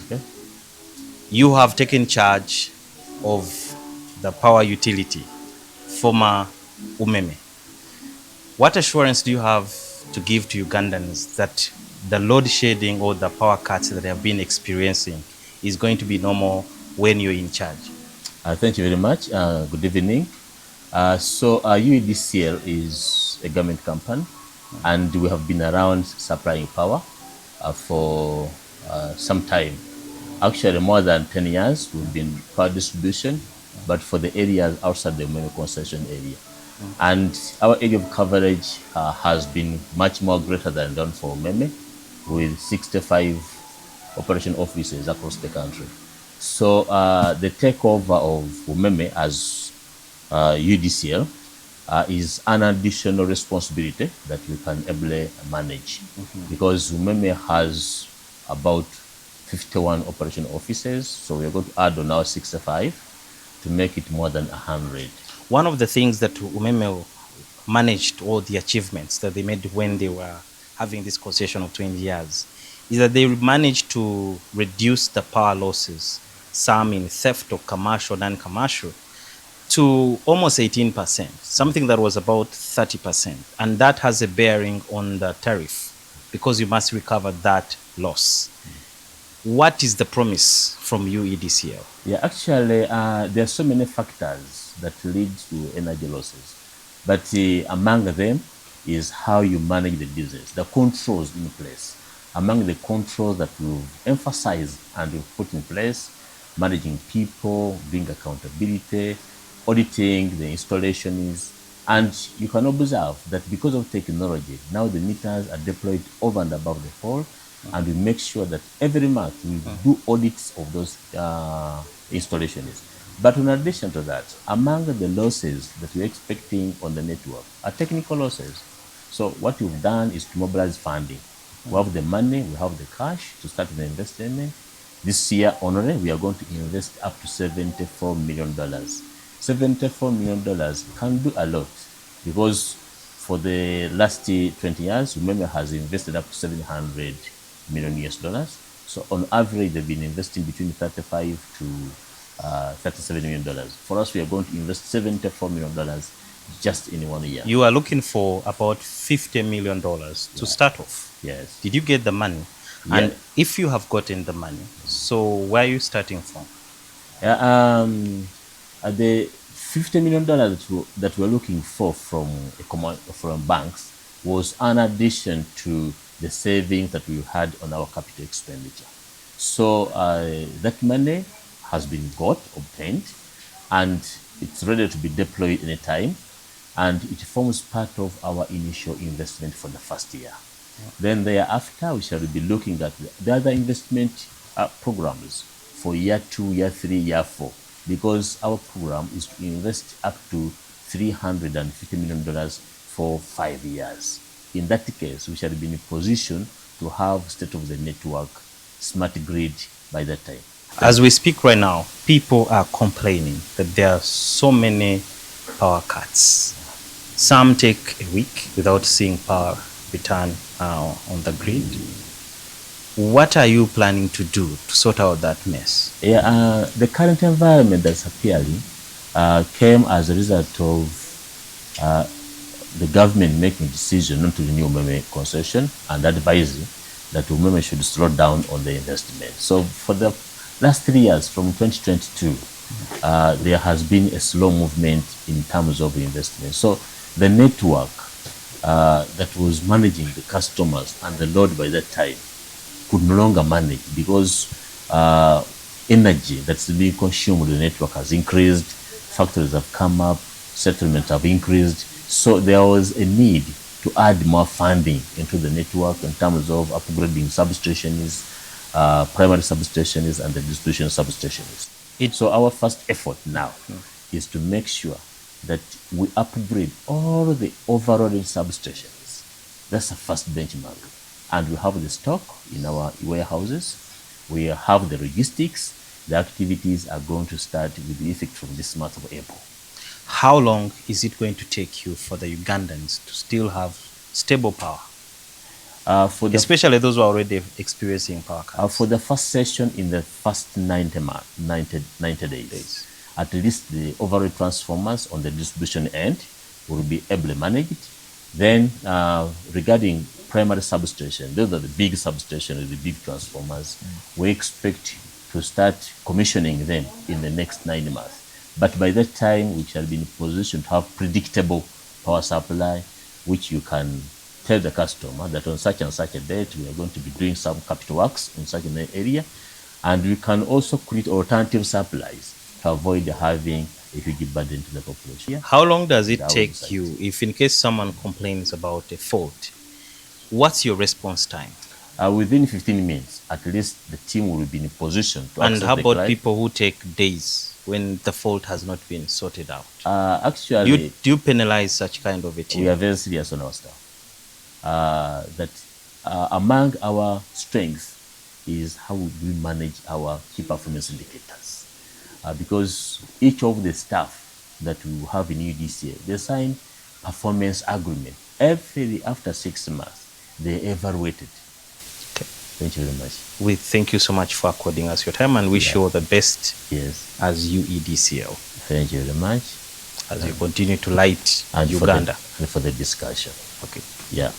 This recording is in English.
Okay. You have taken charge of the power utility, former Umeme. What assurance do you have to give to Ugandans that the load shedding or the power cuts that they have been experiencing is going to be normal when you're in charge? Thank you very much. Good evening. UEDCL is a government company, and we have been around supplying power for some time. Actually, more than 10 years, we've been power distribution, but for the areas outside the main concession area. And our area of coverage has been much more greater than done for Umeme, with 65 operation offices across the country. So the takeover of Umeme as UDCL is an additional responsibility that we can ably manage, because Umeme has about 51 operation offices, so we're going to add on our 65 to make it more than 100. One of the things that Umeme managed, all the achievements that they made when they were having this concession of 20 years, is that they managed to reduce the power losses, some in theft or commercial, non-commercial, to almost 18%, something that was about 30%. And that has a bearing on the tariff because you must recover that loss. What is the promise from UEDCL? Yeah, actually, there are so many factors that lead to energy losses. But among them is how you manage the business, the controls in place. Among the controls that we've emphasized and we've put in place, managing people, doing accountability, auditing the installations. And you can observe that because of technology, now the meters are deployed over and above the pole, and we make sure that every month we do audits of those installations. But in addition to that, among the losses that we're expecting on the network are technical losses. So what we've done is to mobilize funding. We have the money, we have the cash to start the investment. This year only, we are going to invest up to $74 million. $74 million can do a lot, because for the last 20 years, Umeme has invested up to $700 million US. So on average, they've been investing between 35 to $37 million. For us, we are going to invest $74 million just in 1 year. You are looking for about $50 million to start off. Yes. Did you get the money? Yeah. And if you have gotten the money, so where are you starting from? The $50 million that we're looking for from banks was an addition to the savings that we had on our capital expenditure. So that money has been obtained, and it's ready to be deployed anytime, and it forms part of our initial investment for the first year. Then thereafter, we shall be looking at the other investment programs for year 2, year 3, year 4, because our program is to invest up to $350 million for 5 years. In that case, we shall be in a position to have state-of-the-network smart grid by that time. As we speak right now, people are complaining that there are so many power cuts. Some take a week without seeing power return on the grid. What are you planning to do to sort out that mess? Yeah, the current environment that's appearing came as a result of the government making a decision not to renew Umeme concession and advising that Umeme should slow down on the investment. So for the last 3 years, from 2022, there has been a slow movement in terms of investment. So the network that was managing the customers and the load by that time could no longer manage, because energy that's being consumed with the network has increased, factories have come up, settlements have increased. So there was a need to add more funding into the network in terms of upgrading substations, primary substations, and the distribution substations. So our first effort now is to make sure that we upgrade all the overloaded substations. That's the first benchmark. And we have the stock in our warehouses. We have the logistics. The activities are going to start with the effect from this month of April. How long is it going to take you for the Ugandans to still have stable power? Especially those who are already experiencing power cuts. For the first session, in the first 90 days, at least the overall transformers on the distribution end will be ably managed. Then regarding primary substation, those are the big substations with the big transformers. We expect to start commissioning them in the next 9 months. But by that time, we shall be in a position to have predictable power supply, which you can tell the customer that on such and such a date, we are going to be doing some capital works in such an area. And we can also create alternative supplies to avoid having a huge burden to the population. How long does it take you, if in case someone complains about a fault, what's your response time? Within 15 minutes, at least the team will be in a position to And how about people who take days when the fault has not been sorted out? Actually, do you penalize such kind of a team? We are very serious on our staff. Among our strengths is how we manage our key performance indicators. Because each of the staff that we have in UEDCL, they sign performance agreement. After 6 months, they evaluated. Okay. Thank you very much. We thank you so much for according us your time and wish you all the best. Yes. As UEDCL. Thank you very much. As you continue to light and Uganda. For the discussion. Okay. Yeah.